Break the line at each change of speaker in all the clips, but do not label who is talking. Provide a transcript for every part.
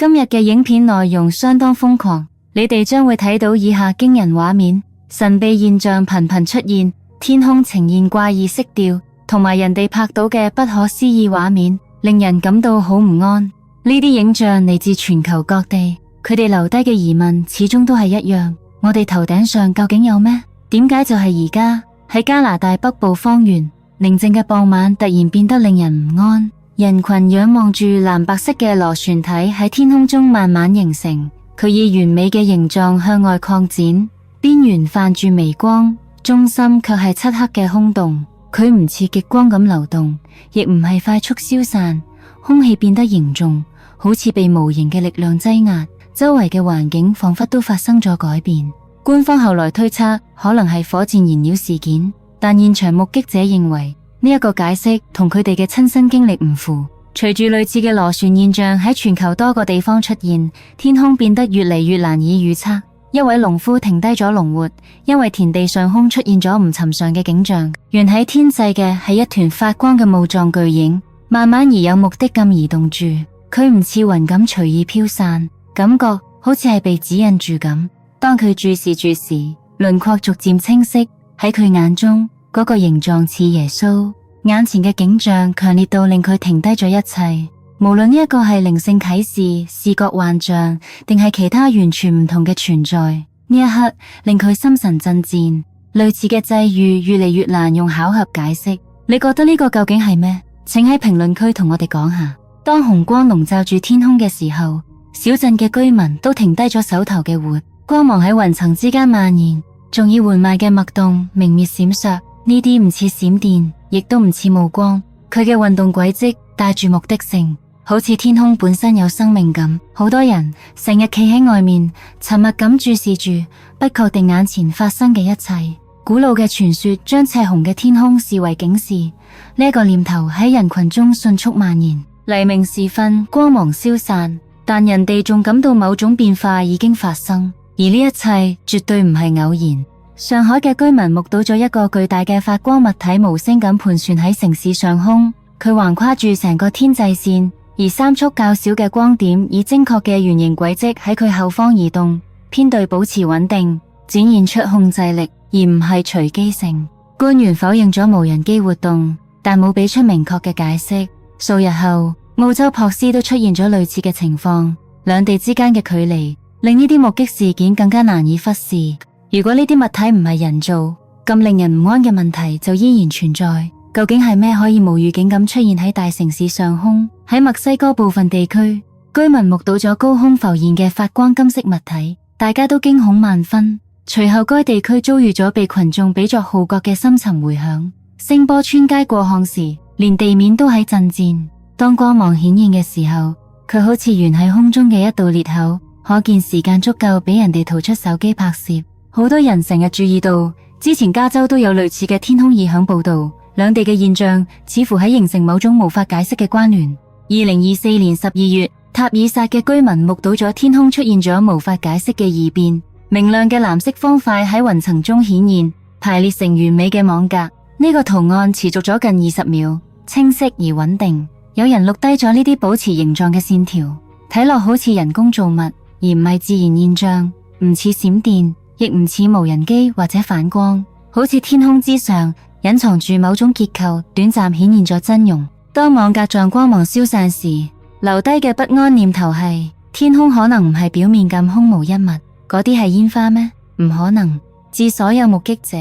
今日嘅影片內容相當瘋狂，你哋將會睇到以下驚人畫面，神秘現象頻頻出現，天空呈現怪異色調，同埋人哋拍到嘅不可思議畫面，令人感到好唔安。呢啲影像嚟自全球各地，佢哋留低嘅疑問始終都係一樣，我哋頭頂上究竟有咩？點解就係而家喺加拿大北部方圓寧靜嘅傍晚突然變得令人唔安？人群仰望住藍白色嘅螺旋體喺天空中慢慢形成，佢以完美嘅形狀向外擴展，邊緣泛住微光，中心卻係漆黑嘅空洞。佢唔似極光咁流動，亦唔係快速消散，空氣變得凝重，好似被無形嘅力量擠壓，周圍嘅環境仿佛都發生咗改變。官方後來推測可能係火箭燃料事件，但現場目擊者認為呢一個解釋同佢哋嘅親身經歷唔符。隨住類似嘅螺旋現象喺全球多個地方出現，天空變得越嚟越難以預測。一位農夫停低咗農活，因為田地上空出現咗唔尋常嘅景象。懸喺天際嘅係一團發光嘅霧狀巨影，慢慢而有目的咁移動住。佢唔似雲咁隨意飄散，感覺好似係被指引住咁。當佢注視住時，輪廓逐漸清晰，喺佢眼中嗰個形狀似耶穌。眼前嘅景象強烈到令佢停低咗一切，無論呢一個係靈性啟示、視覺幻象，定係其他完全唔同嘅存在。呢一刻令佢心神震顫，類似嘅際遇越嚟越難用巧合解釋。你覺得呢個究竟係咩？請喺評論區同我哋講下。當紅光籠罩住天空嘅時候，小鎮嘅居民都停低咗手頭嘅活，光芒喺雲層之間蔓延，仲以緩慢嘅脈動明滅閃爍。呢啲唔似閃電，亦都唔似霧光，佢嘅運動軌跡帶住目的性，好似天空本身有生命咁。好多人成日企喺外面，沉默咁注視住，不確定眼前發生嘅一切。古老嘅傳說將赤紅嘅天空視為警示，呢個念頭喺人群中迅速蔓延。黎明時分，光芒消散，但人哋仲感到某種變化已經發生，而呢一切絕對唔係偶然。上海嘅居民目睹咗一個巨大嘅發光物體無聲咁盤旋喺城市上空，佢橫跨住成個天際線，而三束較小嘅光點以精確嘅圓形軌跡喺佢後方移動，編隊保持穩定，展現出控制力，而唔係隨機性。官員否認咗無人機活動，但冇俾出明確嘅解釋。數日後，澳洲珀斯都出現咗類似嘅情況，兩地之間嘅距離令呢啲目擊事件更加難以忽視。如果呢啲物體唔係人造，咁令人唔安嘅問題就依然存在。究竟係咩可以無預警咁出現喺大城市上空？喺墨西哥部分地區，居民目睹咗高空浮現嘅發光金色物體，大家都驚恐萬分。隨後該地區遭遇咗被群眾比作號角嘅深沉回響，聲波穿街過巷時，連地面都喺震顫。當光芒顯現嘅時候，佢好似懸喺空中嘅一道裂口，可見時間足夠俾人哋掏出手機拍攝。好多人成日注意到，之前加州都有類似嘅天空異響報道，兩地嘅現象似乎喺形成某種無法解釋嘅關聯。2024年12月，塔爾薩嘅居民目睹咗天空出現咗無法解釋嘅異變，明亮嘅藍色方塊喺雲層中顯現，排列成完美嘅網格。呢個圖案持續咗近20秒，清晰而穩定。有人錄低咗呢啲保持形狀嘅線條，睇落好似人工造物，而唔係自然現象，唔似閃電，亦唔似無人機或者反光，好似天空之上隱藏住某種結構，短暫顯現咗真容。當網格狀光芒消散時，留低嘅不安念頭係：天空可能唔係表面咁空無一物，嗰啲係煙花咩？唔可能。致所有目擊者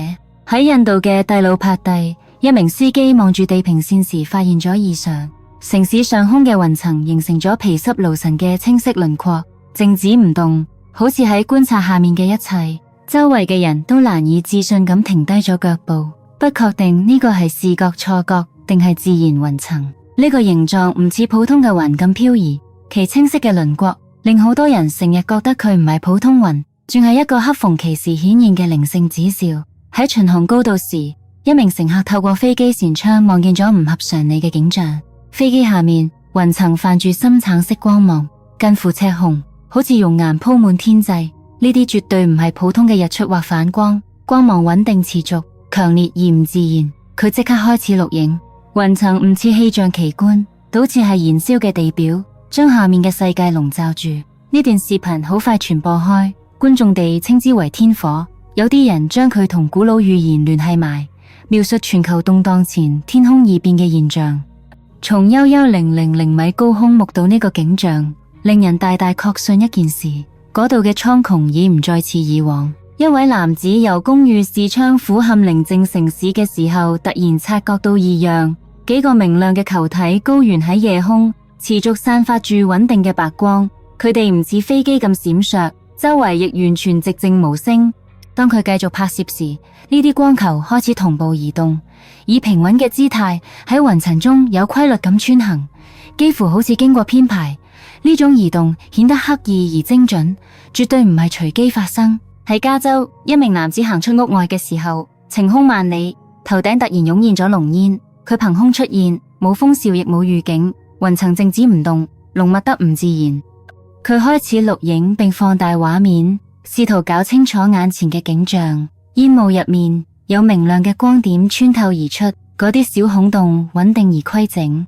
喺印度嘅蒂魯帕蒂，一名司機望住地平線時發現咗異常，城市上空嘅雲層形成咗皮濕爐塵嘅清晰輪廓，靜止唔動，好似喺觀察下面嘅一切。周圍嘅人都難以置信咁停低咗腳步，不確定呢個係視覺錯覺定係自然雲層。呢個形狀唔似普通嘅雲咁飄移，其清晰嘅輪廓令好多人成日覺得佢唔係普通雲，仲係一個恰逢其時顯現嘅靈性指兆。喺巡航高度時，一名乘客透過飛機舷窗望見咗唔合常理嘅景象。飛機下面雲層泛住深橙色光芒，近乎赤紅，好似熔岩鋪滿天際。呢啲絕對唔係普通嘅日出或反光，光芒穩定持續，強烈而唔自然。佢即刻開始錄影，雲層唔似氣象奇觀，倒似係燃燒嘅地表，將下面嘅世界籠罩住。呢段視頻好快傳播開，觀眾哋稱之為天火。有啲人將佢同古老預言聯繫埋，描述全球動盪前天空異變嘅現象。從悠悠000米高空目睹呢個景象，令人大大確信一件事：嗰度嘅蒼穹已唔再似以往。一位男子由公寓視窗俯瞰寧靜城市嘅時候，突然察覺到異樣。幾個明亮嘅球體高懸喺夜空，持續散發住穩定嘅白光。佢哋唔似飛機咁閃爍，周圍亦完全寂靜無聲。當佢繼續拍攝時，呢啲光球開始同步移動，以平穩嘅姿態喺雲層中有規律咁穿行，幾乎好似經過編排。呢種移動顯得刻意而精準，絕對唔係隨機發生。喺加州，一名男子行出屋外嘅時候，晴空萬里，頭頂突然湧現咗濃煙。佢憑空出現，冇風兆亦冇預警，雲層靜止唔動，濃密得唔自然。佢開始錄影並放大畫面，試圖搞清楚眼前嘅景象。煙霧入面有明亮嘅光點穿透而出，嗰啲小孔洞穩定而規整。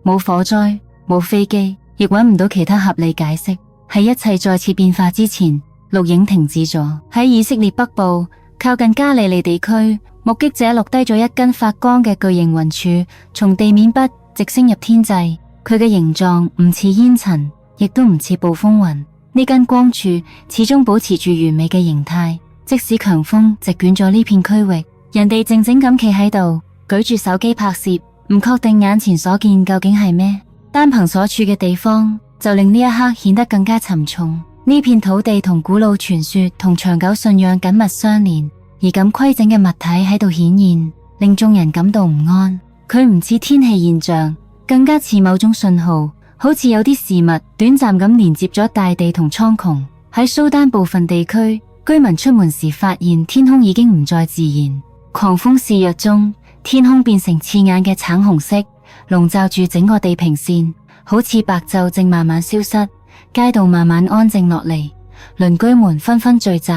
冇火災，冇飛機，亦揾唔到其他合理解釋。喺一切再次變化之前，錄影停止咗。喺以色列北部靠近加利利地區，目擊者錄低咗一根發光嘅巨型雲柱從地面不直升入天際。佢嘅形狀唔似煙塵，亦都唔似暴風雲。呢根光柱始終保持住完美嘅形態，即使強風席捲咗呢片區域，人哋靜靜咁企喺度，舉住手機拍攝，唔確定眼前所見究竟係咩。單憑所處嘅地方，就令呢一刻顯得更加沉重。呢片土地同古老傳說同長久信仰緊密相連，而咁規整嘅物體喺度顯現，令眾人感到唔安。佢唔似天氣現象，更加似某種信號，好似有啲事物短暫咁連接咗大地同蒼穹。喺蘇丹部分地區，居民出門時發現天空已經唔再自然，狂風肆虐中，天空變成刺眼嘅橙紅色，籠罩住整個地平線，好似白晝正慢慢消失。街道慢慢安靜落嚟，鄰居們紛紛聚集，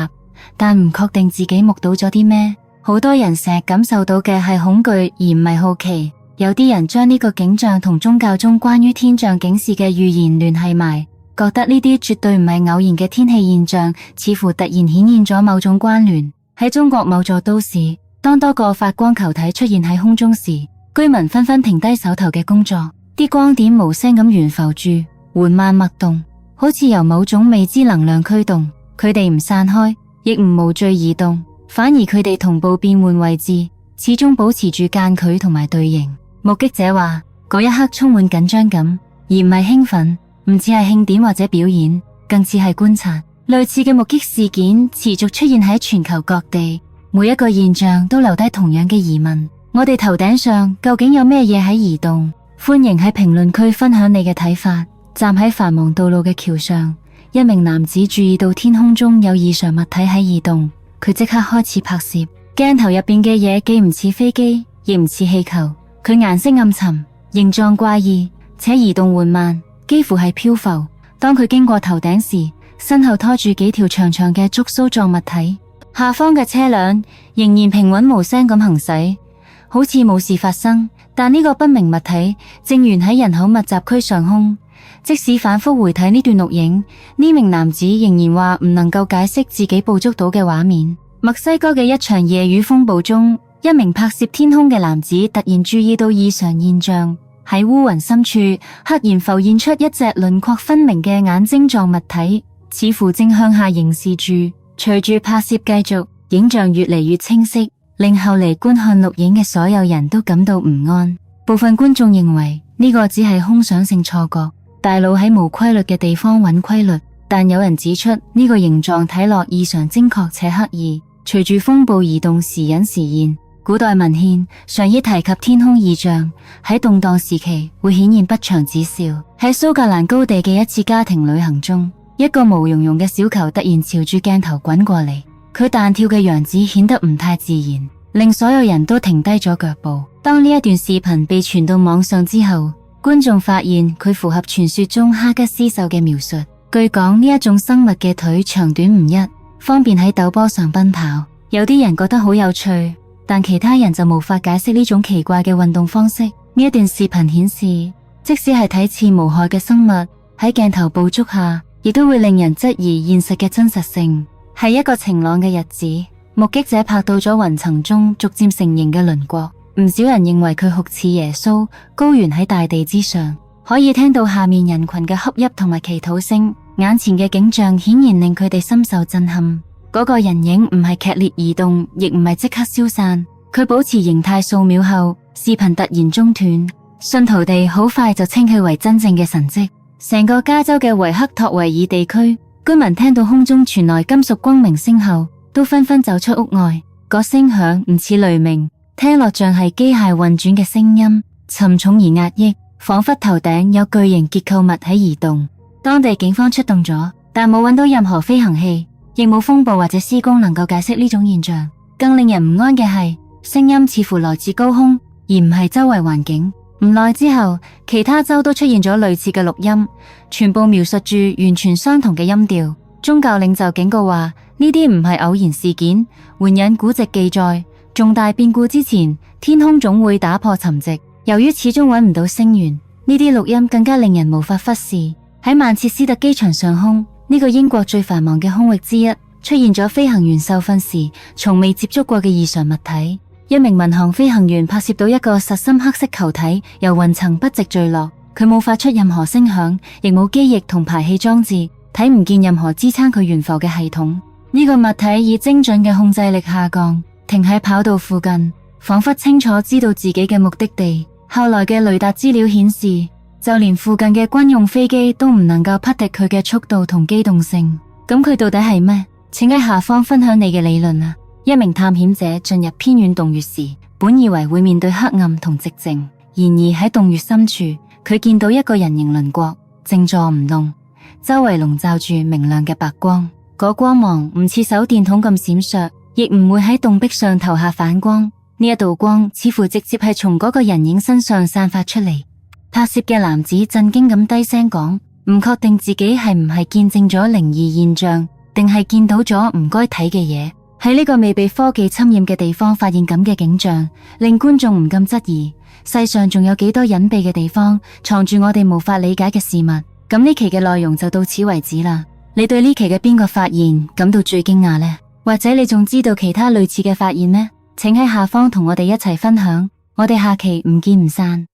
但唔確定自己目睹咗啲咩。好多人成日感受到嘅係恐懼而唔係好奇。有啲人將呢個景象同宗教中關於天象警示嘅預言聯繫埋，覺得呢啲絕對唔係偶然嘅天氣現象，似乎突然顯現咗某種關聯。喺中國某座都市，當多個發光球體出現喺空中時，居民紛紛停低手頭嘅工作，啲光點無聲咁懸浮住，緩慢脈動，好似由某種未知能量驅動。佢哋唔散開，亦唔無序移動，反而佢哋同步變換位置，始終保持住間距同埋隊形。目擊者話，嗰一刻充滿緊張感，而唔係興奮，唔似係慶典或者表演，更似係觀察。類似嘅目擊事件持續出現喺全球各地，每一個現象都留低同樣嘅疑問：我哋頭頂上究竟有咩嘢喺移動？歡迎喺評論區分享你嘅睇法。站喺繁忙道路嘅橋上，一名男子注意到天空中有異常物體喺移動，佢即刻開始拍攝。鏡頭入邊嘅嘢既唔似飛機，亦唔似氣球，佢顏色暗沉，形狀怪異，且移動緩慢，幾乎係漂浮。當佢經過頭頂時，身後拖住幾條長長嘅觸鬚狀物體，下方嘅車輛仍然平穩無聲咁行駛，好似冇事發生。但呢個不明物體正懸喺人口密集區上空。即使反覆回睇呢段錄影，呢名男子仍然話唔能夠解釋自己捕捉到嘅畫面。墨西哥嘅一場夜雨風暴中，一名拍攝天空嘅男子突然注意到異常現象，喺烏雲深處赫然浮現出一隻輪廓分明嘅眼睛狀物體，似乎正向下凝視住。隨住拍攝繼續，影像越嚟越清晰，令後嚟觀看錄影嘅所有人都感到唔安。部分觀眾認為呢個只係空想性錯覺，大腦喺無規律嘅地方揾規律，但有人指出呢個形狀睇落異常精確且刻意，隨住風暴移動時隱時現。古代文獻常以提及天空異象喺動盪時期會顯現不祥之兆。喺蘇格蘭高地嘅一次家庭旅行中，一個毛茸茸嘅小球突然朝住鏡頭滾過嚟，佢彈跳嘅樣子顯得唔太自然，令所有人都停低咗腳步。當呢一段視頻被傳到網上之後，觀眾發現佢符合傳說中哈吉斯獸嘅描述。據講呢一種生物嘅腿長短唔一，方便喺陡坡上奔跑。有啲人覺得好有趣，但其他人就無法解釋呢種奇怪嘅運動方式。呢一段視頻顯示，即使係睇似無害嘅生物，喺鏡頭捕捉下，亦都會令人質疑現實嘅真實性。係一個晴朗嘅日子，目擊者拍到咗雲層中逐漸成形嘅輪廓。唔少人認為佢酷似耶穌，高懸喺大地之上，可以聽到下面人群嘅瞌泣同埋祈禱聲。眼前嘅景象顯然令佢哋深受震撼。嗰個人影唔係劇烈移動，亦唔係即刻消散，佢保持形態數秒後，視頻突然中斷。信徒哋好快就稱佢為真正嘅神蹟。成個加州嘅維克托維爾地區居民聽到空中傳來金屬轟鳴聲後，都紛紛走出屋外。個聲響唔似雷鳴，聽落像係機械運轉嘅聲音，沉重而壓抑，仿佛頭頂有巨型結構物喺移動。當地警方出動咗，但冇揾到任何飛行器，亦冇風暴或者施工能夠解釋呢種現象。更令人唔安嘅係，聲音似乎來自高空，而唔係周圍環境。唔耐之後，其他州都出現咗類似嘅錄音，全部描述住完全相同嘅音調。宗教領袖警告話，呢啲唔係偶然事件，援引古籍記載，重大變故之前，天空總會打破沉寂。由於始終揾唔到聲源，呢啲錄音更加令人無法忽視。喺曼徹斯特機場上空，呢個英國最繁忙嘅空域之一，出現咗飛行員受訓時從未接觸過嘅異常物體。一名民航飛行員拍攝到一個實心黑色球體由雲層筆直墜落，佢冇發出任何聲響，亦冇機翼同排氣裝置，睇唔見任何支撐佢懸浮嘅系統。呢個物體以精準嘅控制力下降，停喺跑道附近，仿佛清楚知道自己嘅目的地。後來嘅雷達資料顯示，就連附近嘅軍用飛機都唔能夠匹敵佢嘅速度同機動性。咁佢到底係咩？請喺下方分享你嘅理論啊！一名探險者進入偏遠洞穴時，本以為會面對黑暗同寂靜，然而喺洞穴深處，佢見到一個人形輪廓，靜坐唔動，周圍籠罩住明亮嘅白光。嗰光芒唔似手電筒咁閃爍，亦唔會喺洞壁上投下反光。呢一道光似乎直接係從嗰個人影身上散發出嚟。拍攝嘅男子震驚咁低聲講，唔確定自己係唔係見證咗靈異現象，定係見到咗唔該睇嘅嘢。喺呢個未被科技侵染嘅地方發現咁嘅景象，令觀眾唔禁質疑，世上仲有幾多隱秘嘅地方藏住我哋無法理解嘅事物。咁呢期嘅內容就到此為止啦。你對呢期嘅邊個發現感到最驚訝呢？或者你仲知道其他類似嘅發現呢？請喺下方同我哋一齊分享。我哋下期唔見唔散。